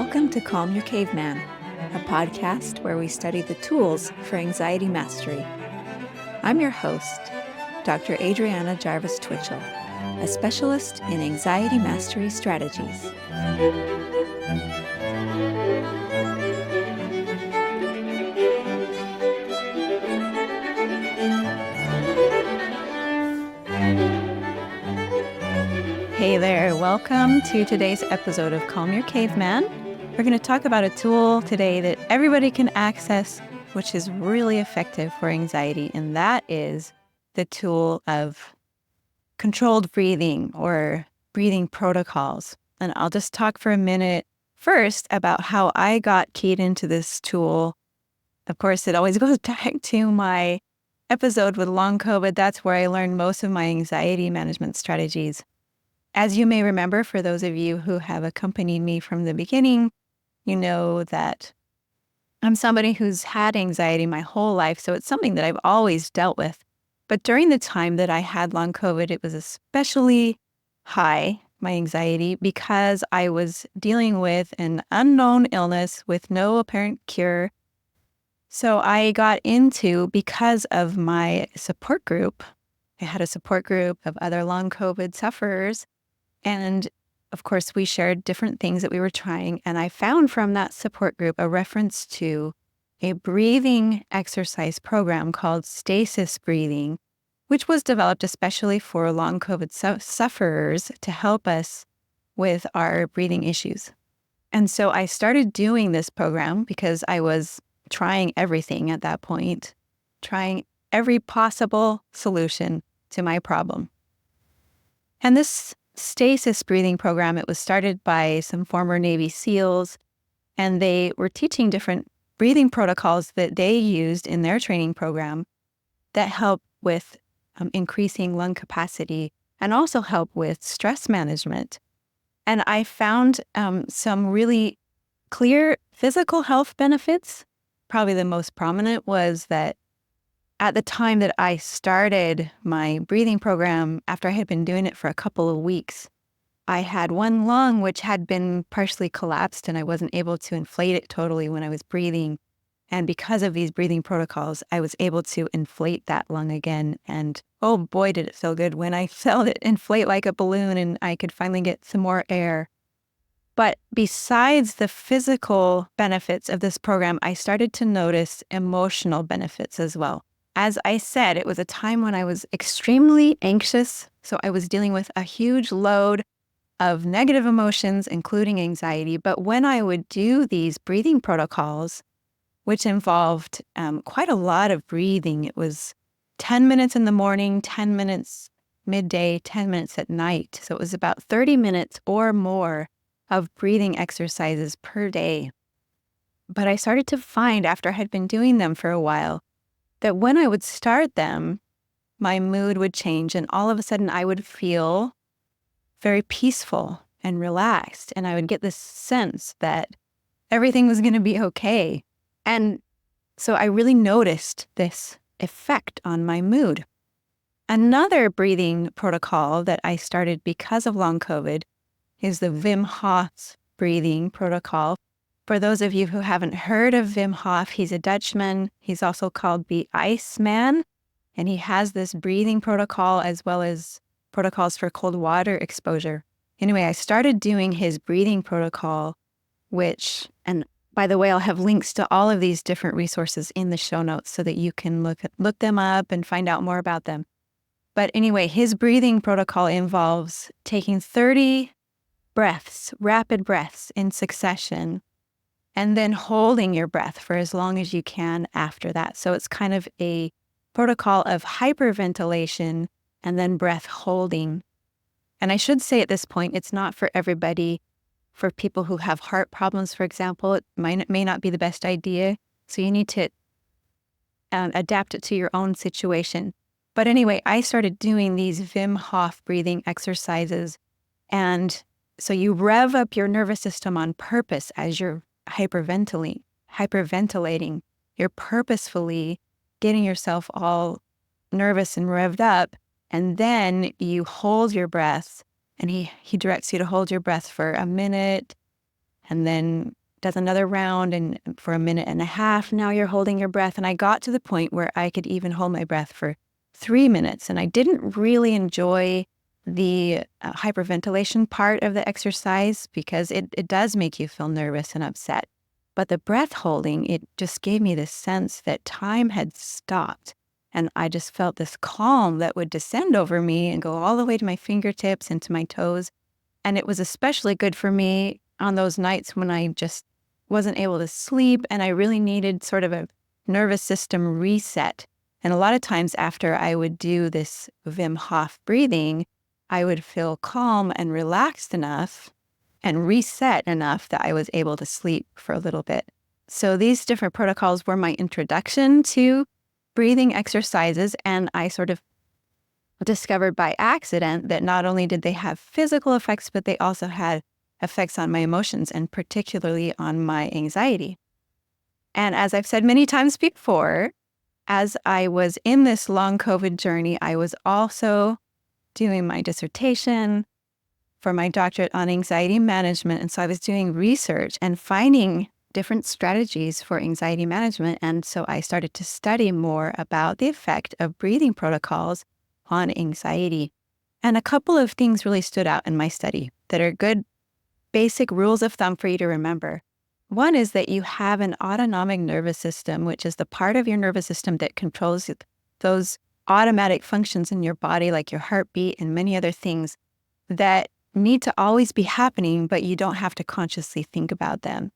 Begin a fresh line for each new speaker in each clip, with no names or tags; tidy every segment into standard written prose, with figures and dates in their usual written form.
Welcome to Calm Your Caveman, a podcast where we study the tools for anxiety mastery. I'm your host, Dr. Adriana Jarvis Twitchell, a specialist in anxiety mastery strategies. Hey there, welcome to today's episode of Calm Your Caveman. We're going to talk about a tool today that everybody can access, which is really effective for anxiety, and that is the tool of controlled breathing or breathing protocols. And I'll just talk for a minute first about how I got keyed into this tool. Of course, it always goes back to my episode with long COVID. That's where I learned most of my anxiety management strategies. As you may remember, for those of you who have accompanied me from the beginning, you know that I'm somebody who's had anxiety my whole life, so it's something that I've always dealt with. But during the time that I had long COVID, it was especially high, my anxiety, because I was dealing with an unknown illness with no apparent cure. So I got into, because of my support group, I had a support group of other long COVID sufferers. And of course, we shared different things that we were trying. And I found from that support group a reference to a breathing exercise program called Stasis breathing, which was developed especially for long COVID sufferers to help us with our breathing issues. And so I started doing this program because I was trying everything at that point, trying every possible solution to my problem. And this Stasis breathing program, it was started by some former Navy SEALs, and they were teaching different breathing protocols that they used in their training program that help with increasing lung capacity and also help with stress management. And I found some really clear physical health benefits. Probably the most prominent was that at the time that I started my breathing program, after I had been doing it for a couple of weeks, I had one lung which had been partially collapsed and I wasn't able to inflate it totally when I was breathing. And because of these breathing protocols, I was able to inflate that lung again. And oh boy, did it feel good when I felt it inflate like a balloon and I could finally get some more air. But besides the physical benefits of this program, I started to notice emotional benefits as well. As I said, it was a time when I was extremely anxious, so I was dealing with a huge load of negative emotions, including anxiety. But when I would do these breathing protocols, which involved quite a lot of breathing, it was 10 minutes in the morning, 10 minutes midday, 10 minutes at night. So it was about 30 minutes or more of breathing exercises per day. But I started to find, after I had been doing them for a while, that when I would start them, my mood would change and all of a sudden I would feel very peaceful and relaxed. And I would get this sense that everything was going to be okay. And so I really noticed this effect on my mood. Another breathing protocol that I started because of long COVID is the Wim Hof Breathing protocol. For those of you who haven't heard of Wim Hof, he's a Dutchman. He's also called the Iceman, and he has this breathing protocol as well as protocols for cold water exposure. Anyway, I started doing his breathing protocol, and by the way, I'll have links to all of these different resources in the show notes so that you can look them up and find out more about them. But anyway, his breathing protocol involves taking 30 breaths, rapid breaths in succession, and then holding your breath for as long as you can after that. So it's kind of a protocol of hyperventilation and then breath holding. And I should say at this point, it's not for everybody. For people who have heart problems, for example, it may not be the best idea. So you need to adapt it to your own situation. But anyway, I started doing these Wim Hof breathing exercises. And so you rev up your nervous system on purpose as you're hyperventilating. You're purposefully getting yourself all nervous and revved up, and then you hold your breath, and he directs you to hold your breath for a minute, and then does another round, and for a minute and a half, now you're holding your breath. And I got to the point where I could even hold my breath for 3 minutes. And I didn't really enjoy the hyperventilation part of the exercise because it does make you feel nervous and upset. But the breath holding, it just gave me this sense that time had stopped. And I just felt this calm that would descend over me and go all the way to my fingertips and to my toes. And it was especially good for me on those nights when I just wasn't able to sleep and I really needed sort of a nervous system reset. And a lot of times after I would do this Wim Hof breathing, I would feel calm and relaxed enough and reset enough that I was able to sleep for a little bit. So these different protocols were my introduction to breathing exercises, and I sort of discovered by accident that not only did they have physical effects, but they also had effects on my emotions and particularly on my anxiety. And as I've said many times before, as I was in this long COVID journey, I was also doing my dissertation for my doctorate on anxiety management. And so I was doing research and finding different strategies for anxiety management. And so I started to study more about the effect of breathing protocols on anxiety. And a couple of things really stood out in my study that are good basic rules of thumb for you to remember. One is that you have an autonomic nervous system, which is the part of your nervous system that controls those automatic functions in your body, like your heartbeat and many other things that need to always be happening, but you don't have to consciously think about them.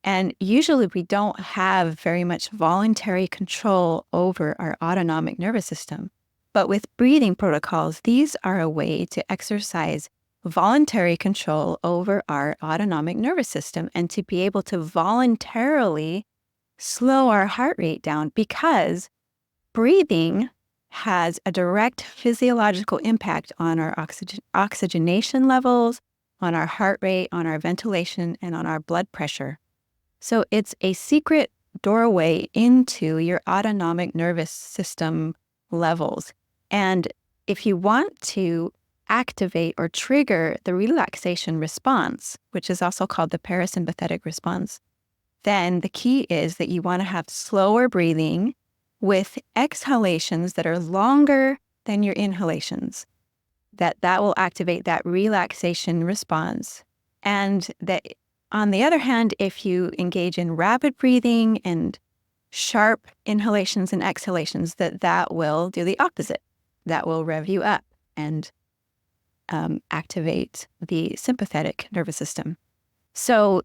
And usually we don't have very much voluntary control over our autonomic nervous system. But with breathing protocols, these are a way to exercise voluntary control over our autonomic nervous system and to be able to voluntarily slow our heart rate down, because breathing has a direct physiological impact on our oxygenation levels, on our heart rate, on our ventilation, and on our blood pressure. So it's a secret doorway into your autonomic nervous system levels. And if you want to activate or trigger the relaxation response, which is also called the parasympathetic response, then the key is that you want to have slower breathing with exhalations that are longer than your inhalations. That will activate that relaxation response. And that, on the other hand, if you engage in rapid breathing and sharp inhalations and exhalations, that will do the opposite. That will rev you up and activate the sympathetic nervous system. So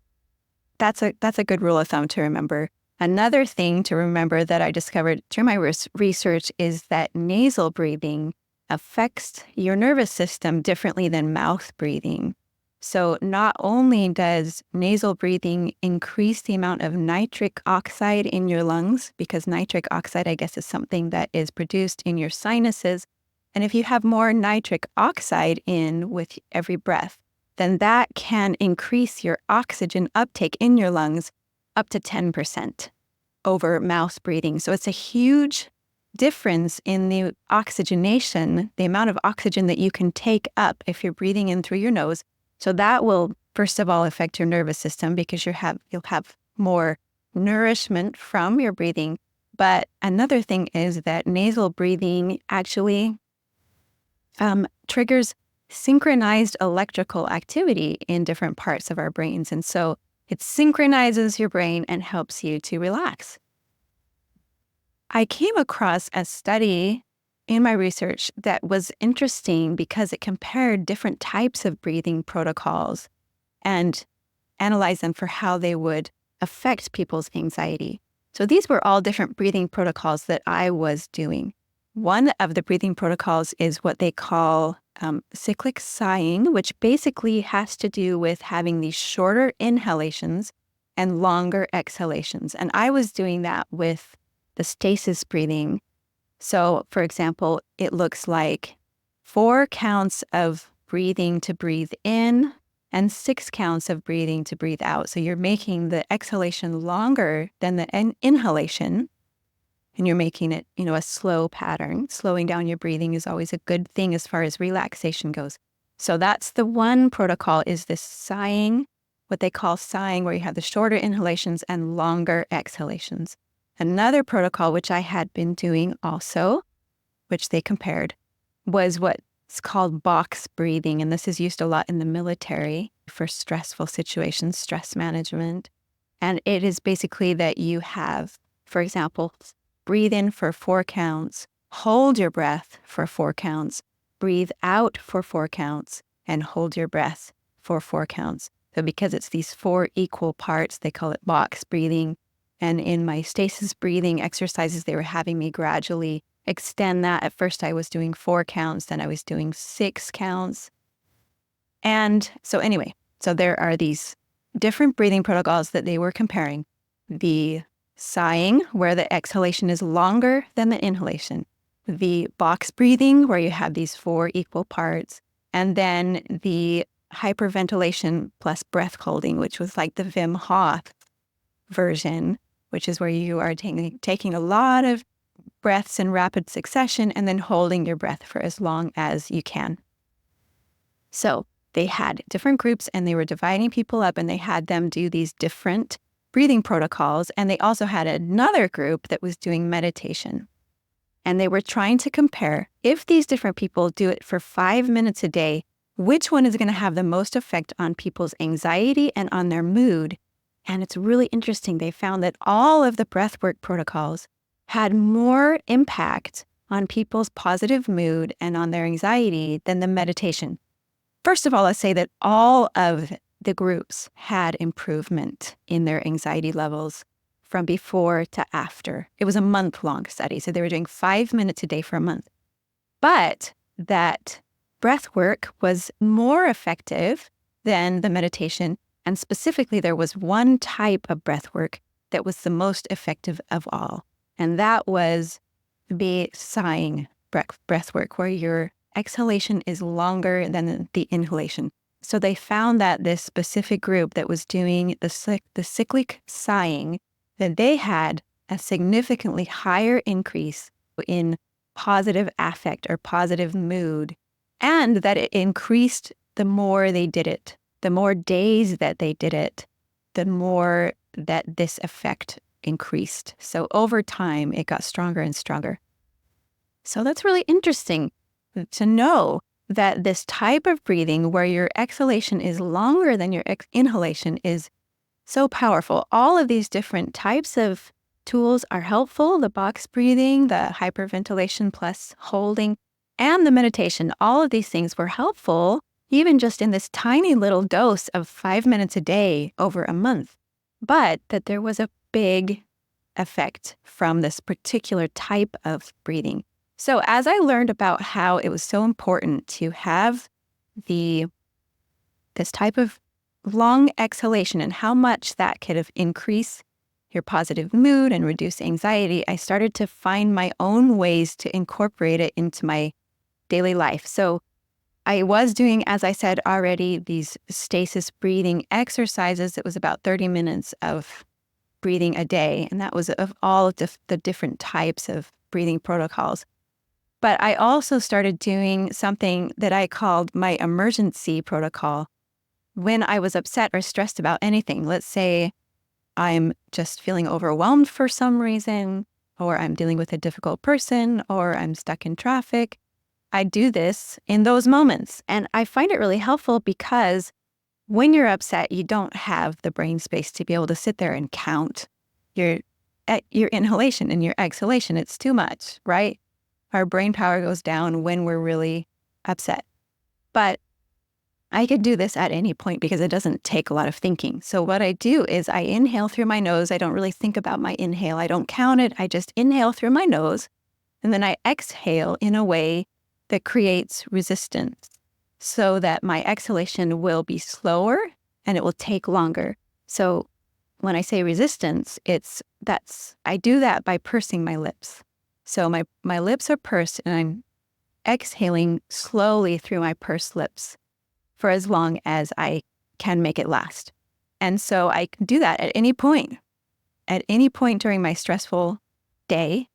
that's a good rule of thumb to remember. Another thing to remember that I discovered through my research is that nasal breathing affects your nervous system differently than mouth breathing. So not only does nasal breathing increase the amount of nitric oxide in your lungs, because nitric oxide, I guess, is something that is produced in your sinuses. And if you have more nitric oxide in with every breath, then that can increase your oxygen uptake in your lungs up to 10% over mouth breathing. So it's a huge difference in the oxygenation, the amount of oxygen that you can take up if you're breathing in through your nose. So that will, first of all, affect your nervous system because you'll have more nourishment from your breathing. But another thing is that nasal breathing actually triggers synchronized electrical activity in different parts of our brains. And so it synchronizes your brain and helps you to relax. I came across a study in my research that was interesting because it compared different types of breathing protocols and analyzed them for how they would affect people's anxiety. So these were all different breathing protocols that I was doing. One of the breathing protocols is what they call cyclic sighing, which basically has to do with having these shorter inhalations and longer exhalations. And I was doing that with the stasis breathing. So, for example, it looks like 4 counts of breathing to breathe in and 6 counts of breathing to breathe out. So you're making the exhalation longer than the inhalation. And you're making it, a slow pattern. Slowing down your breathing is always a good thing as far as relaxation goes. So that's the one protocol, is this sighing, what they call sighing, where you have the shorter inhalations and longer exhalations. Another protocol, which I had been doing also, which they compared, was what's called box breathing. And this is used a lot in the military for stressful situations, stress management. And it is basically that you have, for example, breathe in for 4 counts, hold your breath for 4 counts, breathe out for 4 counts, and hold your breath for 4 counts. So because it's these 4 equal parts, they call it box breathing. And in my stasis breathing exercises, they were having me gradually extend that. At first, I was doing 4 counts, then I was doing 6 counts. And so anyway, so there are these different breathing protocols that they were comparing. The sighing, where the exhalation is longer than the inhalation. The box breathing, where you have these 4 equal parts. And then the hyperventilation plus breath holding, which was like the Wim Hof version, which is where you are taking a lot of breaths in rapid succession and then holding your breath for as long as you can. So they had different groups and they were dividing people up and they had them do these different breathing protocols. And they also had another group that was doing meditation. And they were trying to compare if these different people do it for 5 minutes a day, which one is going to have the most effect on people's anxiety and on their mood. And it's really interesting. They found that all of the breathwork protocols had more impact on people's positive mood and on their anxiety than the meditation. First of all, let's say that all of the groups had improvement in their anxiety levels from before to after. It was a month-long study, so they were doing 5 minutes a day for a month. But that breath work was more effective than the meditation, and specifically there was one type of breath work that was the most effective of all, and that was the sighing breath work, where your exhalation is longer than the inhalation. So they found that this specific group that was doing the cyclic sighing, that they had a significantly higher increase in positive affect or positive mood, and that it increased the more they did it. The more days that they did it, the more that this effect increased. So over time, it got stronger and stronger. So that's really interesting to know that this type of breathing where your exhalation is longer than your inhalation is so powerful. All of these different types of tools are helpful. The box breathing, the hyperventilation plus holding, and the meditation. All of these things were helpful, even just in this tiny little dose of 5 minutes a day over a month. But that there was a big effect from this particular type of breathing. So as I learned about how it was so important to have this type of long exhalation and how much that could have increased your positive mood and reduce anxiety, I started to find my own ways to incorporate it into my daily life. So I was doing, as I said already, these stasis breathing exercises. It was about 30 minutes of breathing a day, and that was of all of the different types of breathing protocols. But I also started doing something that I called my emergency protocol. When I was upset or stressed about anything, let's say I'm just feeling overwhelmed for some reason, or I'm dealing with a difficult person, or I'm stuck in traffic, I do this in those moments. And I find it really helpful because when you're upset, you don't have the brain space to be able to sit there and count your inhalation and your exhalation. It's too much, right? Our brain power goes down when we're really upset. But I could do this at any point because it doesn't take a lot of thinking. So what I do is I inhale through my nose. I don't really think about my inhale. I don't count it. I just inhale through my nose. And then I exhale in a way that creates resistance so that my exhalation will be slower and it will take longer. So when I say resistance, I do that by pursing my lips. So my lips are pursed and I'm exhaling slowly through my pursed lips for as long as I can make it last. And so I can do that at any point during my stressful day.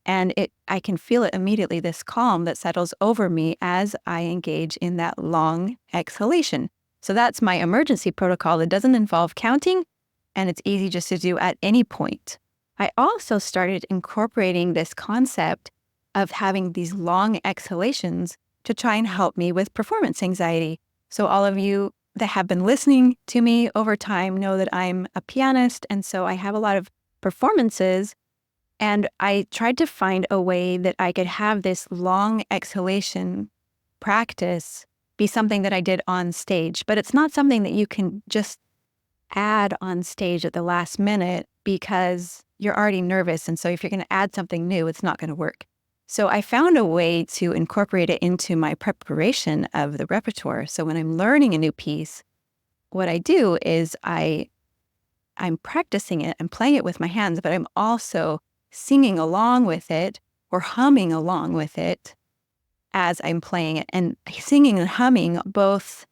And I can feel it immediately, this calm that settles over me as I engage in that long exhalation. So that's my emergency protocol. It doesn't involve counting, and it's easy just to do at any point. I also started incorporating this concept of having these long exhalations to try and help me with performance anxiety. So all of you that have been listening to me over time know that I'm a pianist, and so I have a lot of performances, and I tried to find a way that I could have this long exhalation practice be something that I did on stage. But it's not something that you can just add on stage at the last minute because you're already nervous. And so if you're going to add something new, it's not going to work. So I found a way to incorporate it into my preparation of the repertoire. So when I'm learning a new piece, what I do is I'm practicing it, I'm playing it with my hands, but I'm also singing along with it or humming along with it as I'm playing it. And singing and humming both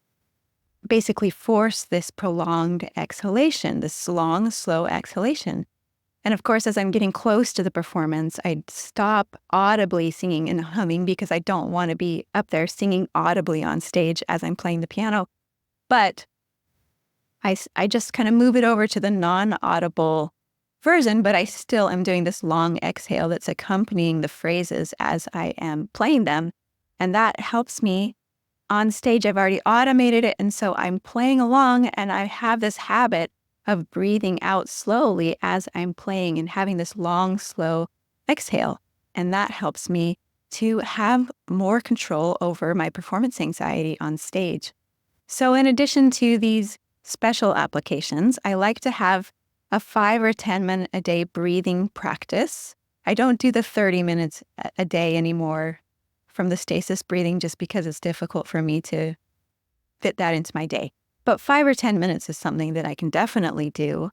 basically force this prolonged exhalation, this long, slow exhalation. And of course, as I'm getting close to the performance, I stop audibly singing and humming because I don't want to be up there singing audibly on stage as I'm playing the piano. But I just kind of move it over to the non-audible version, but I still am doing this long exhale that's accompanying the phrases as I am playing them. And that helps me on stage. I've already automated it. And so I'm playing along, and I have this habit of breathing out slowly as I'm playing and having this long, slow exhale. And that helps me to have more control over my performance anxiety on stage. So in addition to these special applications, I like to have a 5 or 10 minute a day breathing practice. I don't do the 30 minutes a day anymore from the Stasis breathing just because it's difficult for me to fit that into my day. But 5 or 10 minutes is something that I can definitely do.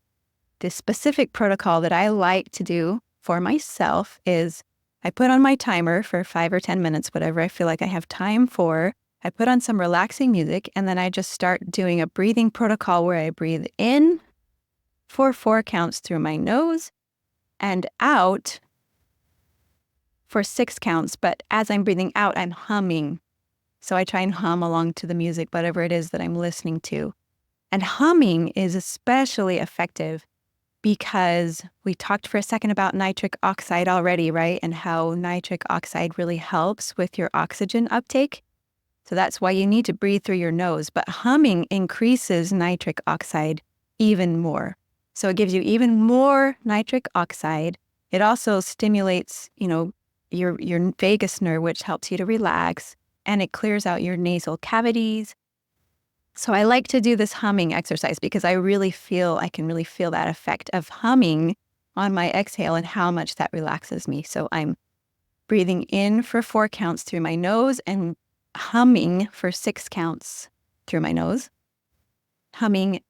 The specific protocol that I like to do for myself is I put on my timer for 5 or 10 minutes, whatever I feel like I have time for. I put on some relaxing music, and then I just start doing a breathing protocol where I breathe in for 4 counts through my nose and out for 6 counts. But as I'm breathing out, I'm humming. So I try and hum along to the music, whatever it is that I'm listening to. And humming is especially effective because we talked for a second about nitric oxide already, right? And how nitric oxide really helps with your oxygen uptake. So that's why you need to breathe through your nose. But humming increases nitric oxide even more. So it gives you even more nitric oxide. It also stimulates, your vagus nerve, which helps you to relax, and it clears out your nasal cavities. So I like to do this humming exercise because I can really feel that effect of humming on my exhale and how much that relaxes me. So I'm breathing in for 4 counts through my nose and humming for 6 counts through my nose, humming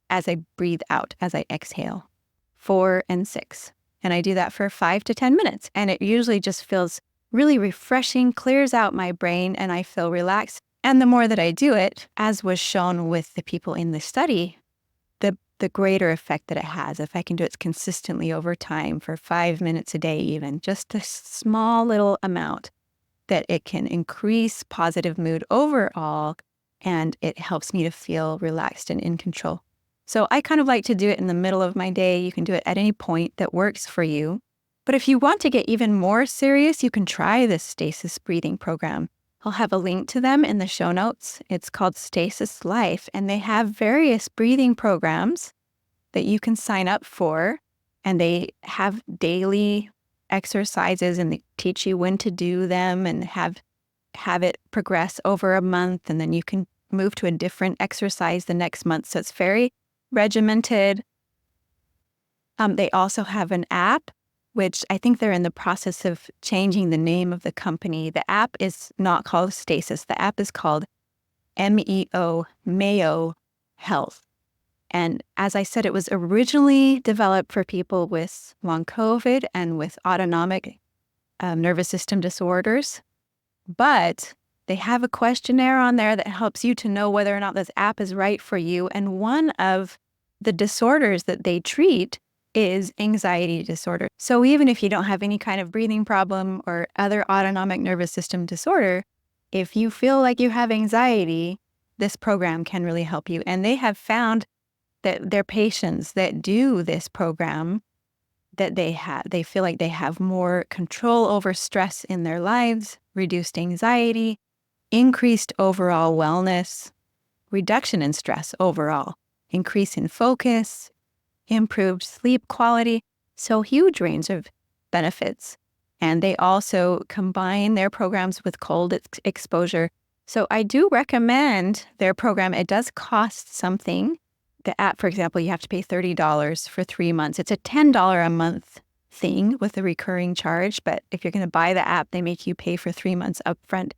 as I breathe out, as I exhale, 4 and 6. And I do that for 5 to 10 minutes. And it usually just feels really refreshing, clears out my brain, and I feel relaxed. And the more that I do it, as was shown with the people in the study, the greater effect that it has. If I can do it consistently over time for 5 minutes a day even, just a small little amount, that it can increase positive mood overall, and it helps me to feel relaxed and in control. So I kind of like to do it in the middle of my day. You can do it at any point that works for you. But if you want to get even more serious, you can try this Stasis breathing program. I'll have a link to them in the show notes. It's called Stasis Life, and they have various breathing programs that you can sign up for, and they have daily exercises, and they teach you when to do them and have it progress over a month, and then you can move to a different exercise the next month. So it's very regimented. They also have an app, which I think they're in the process of changing the name of the company. The app is not called Stasis. The app is called MEO, Mayo Health. And as I said, it was originally developed for people with long COVID and with autonomic nervous system disorders. But they have a questionnaire on there that helps you to know whether or not this app is right for you. And one of the disorders that they treat is anxiety disorder. So even if you don't have any kind of breathing problem or other autonomic nervous system disorder, if you feel like you have anxiety, this program can really help you. And they have found that their patients that do this program, that they feel like they have more control over stress in their lives, reduced anxiety, increased overall wellness, reduction in stress overall, increase in focus, improved sleep quality. So huge range of benefits. And they also combine their programs with cold exposure. So I do recommend their program. It does cost something. The app, for example, you have to pay $30 for 3 months. It's a $10 a month thing with a recurring charge. But if you're going to buy the app, they make you pay for 3 months upfront,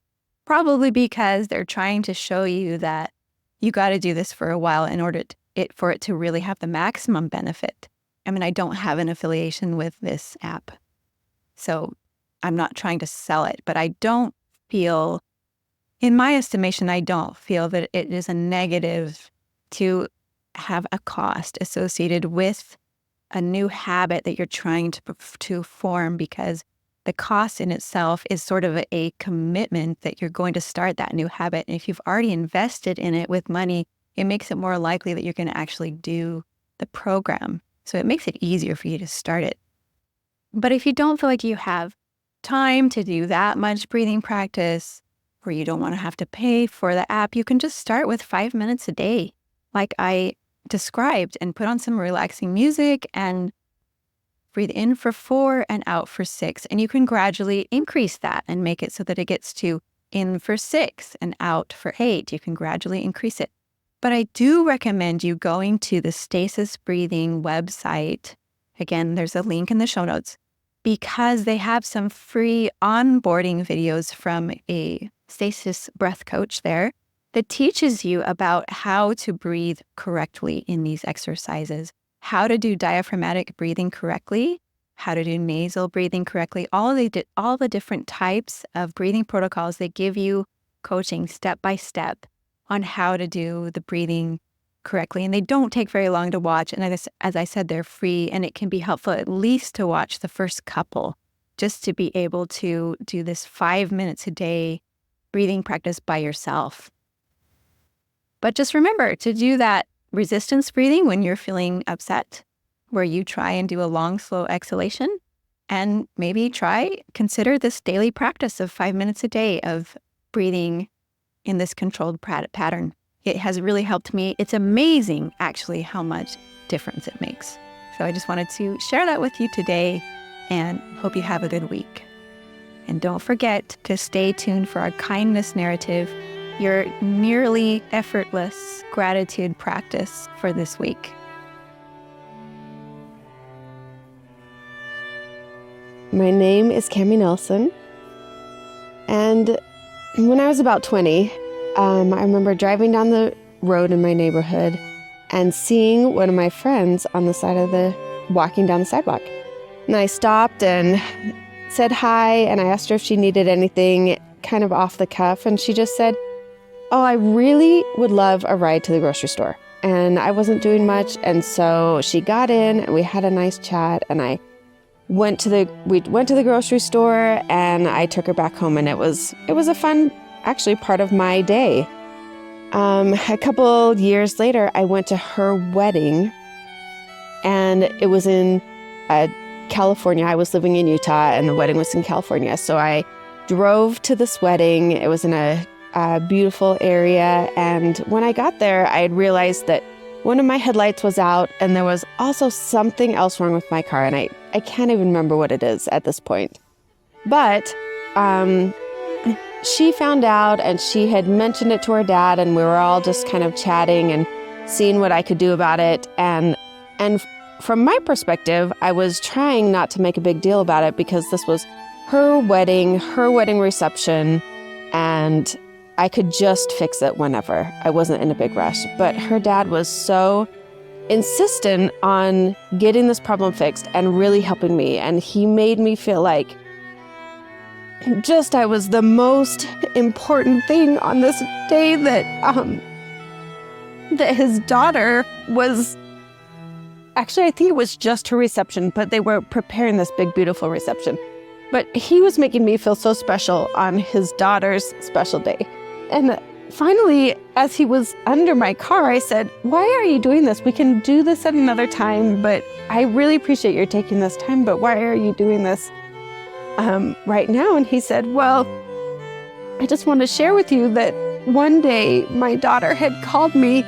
probably because they're trying to show you that you got to do this for a while in order for it to really have the maximum benefit. I mean, I don't have an affiliation with this app, so I'm not trying to sell it, but I don't feel, in my estimation, I don't feel that it is a negative to have a cost associated with a new habit that you're trying to form, because the cost in itself is sort of a commitment that you're going to start that new habit. And if you've already invested in it with money, it makes it more likely that you're going to actually do the program. So it makes it easier for you to start it. But if you don't feel like you have time to do that much breathing practice, or you don't want to have to pay for the app, you can just start with 5 minutes a day, like I described, and put on some relaxing music and breathe in for 4 and out for 6. And you can gradually increase that and make it so that it gets to in for 6 and out for 8. You can gradually increase it. But I do recommend you going to the Stasis Breathing website. Again, there's a link in the show notes, because they have some free onboarding videos from a Stasis breath coach there that teaches you about how to breathe correctly in these exercises, how to do diaphragmatic breathing correctly, how to do nasal breathing correctly, all the different types of breathing protocols. They give you coaching step by step on how to do the breathing correctly. And they don't take very long to watch. And as I said, they're free, and it can be helpful at least to watch the first couple, just to be able to do this 5 minutes a day breathing practice by yourself. But just remember to do that resistance breathing when you're feeling upset, where you try and do a long, slow exhalation, and maybe consider this daily practice of 5 minutes a day of breathing in this controlled pattern. It has really helped me. It's amazing, actually, how much difference it makes. So I just wanted to share that with you today, and hope you have a good week. And don't forget to stay tuned for our kindness narrative, your nearly effortless gratitude practice for this week.
My name is Cami Nelson, and when I was about 20, I remember driving down the road in my neighborhood and seeing one of my friends on the side of walking down the sidewalk. And I stopped and said hi, and I asked her if she needed anything, kind of off the cuff, and she just said, "Oh, I really would love a ride to the grocery store." And I wasn't doing much, and so she got in, and we had a nice chat, and we went to the grocery store, and I took her back home, and it was a fun, actually, part of my day. A couple years later, I went to her wedding, and it was in California. I was living in Utah, and the wedding was in California. So I drove to this wedding. It was in a beautiful area, and when I got there, I had realized that one of my headlights was out, and there was also something else wrong with my car, and I can't even remember what it is at this point. But she found out, and she had mentioned it to her dad, and we were all just kind of chatting and seeing what I could do about it. And from my perspective, I was trying not to make a big deal about it, because this was her wedding reception, and I could just fix it whenever. I wasn't in a big rush. But her dad was so insistent on getting this problem fixed and really helping me. And he made me feel like I was the most important thing on this day, that his daughter was, actually, I think it was just her reception, but they were preparing this big, beautiful reception. But he was making me feel so special on his daughter's special day. And finally, as he was under my car, I said, "Why are you doing this? We can do this at another time, but I really appreciate your taking this time, but why are you doing this right now?" And he said, "Well, I just want to share with you that one day my daughter had called me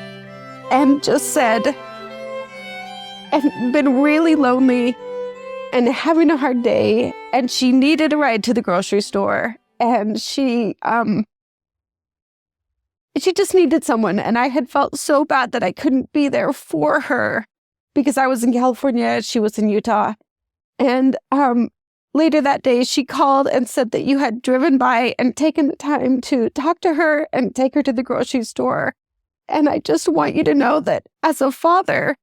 and just said, and been really lonely and having a hard day, and she needed a ride to the grocery store, and she just needed someone, and I had felt so bad that I couldn't be there for her because I was in California, she was in Utah. And later that day, she called and said that you had driven by and taken the time to talk to her and take her to the grocery store. And I just want you to know that as a father,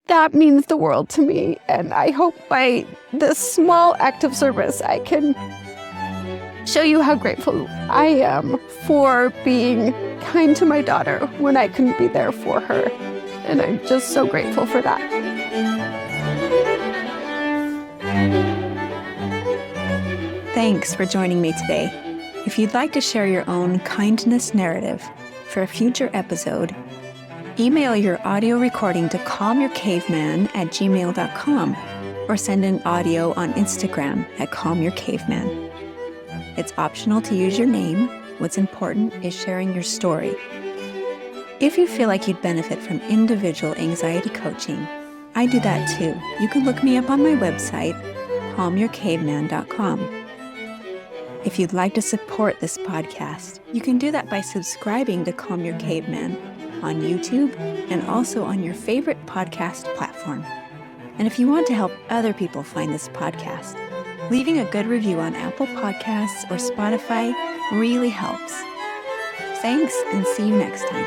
that means the world to me. And I hope by this small act of service, I can show you how grateful I am for being kind to my daughter when I couldn't be there for her. And I'm just so grateful for that."
Thanks for joining me today. If you'd like to share your own kindness narrative for a future episode, email your audio recording to calmyourcaveman@gmail.com or send an audio on Instagram at calmyourcaveman. It's optional to use your name. What's important is sharing your story. If you feel like you'd benefit from individual anxiety coaching, I do that too. You can look me up on my website, calmyourcaveman.com. If you'd like to support this podcast, you can do that by subscribing to Calm Your Caveman on YouTube and also on your favorite podcast platform. And if you want to help other people find this podcast, leaving a good review on Apple Podcasts or Spotify really helps. Thanks, and see you next time.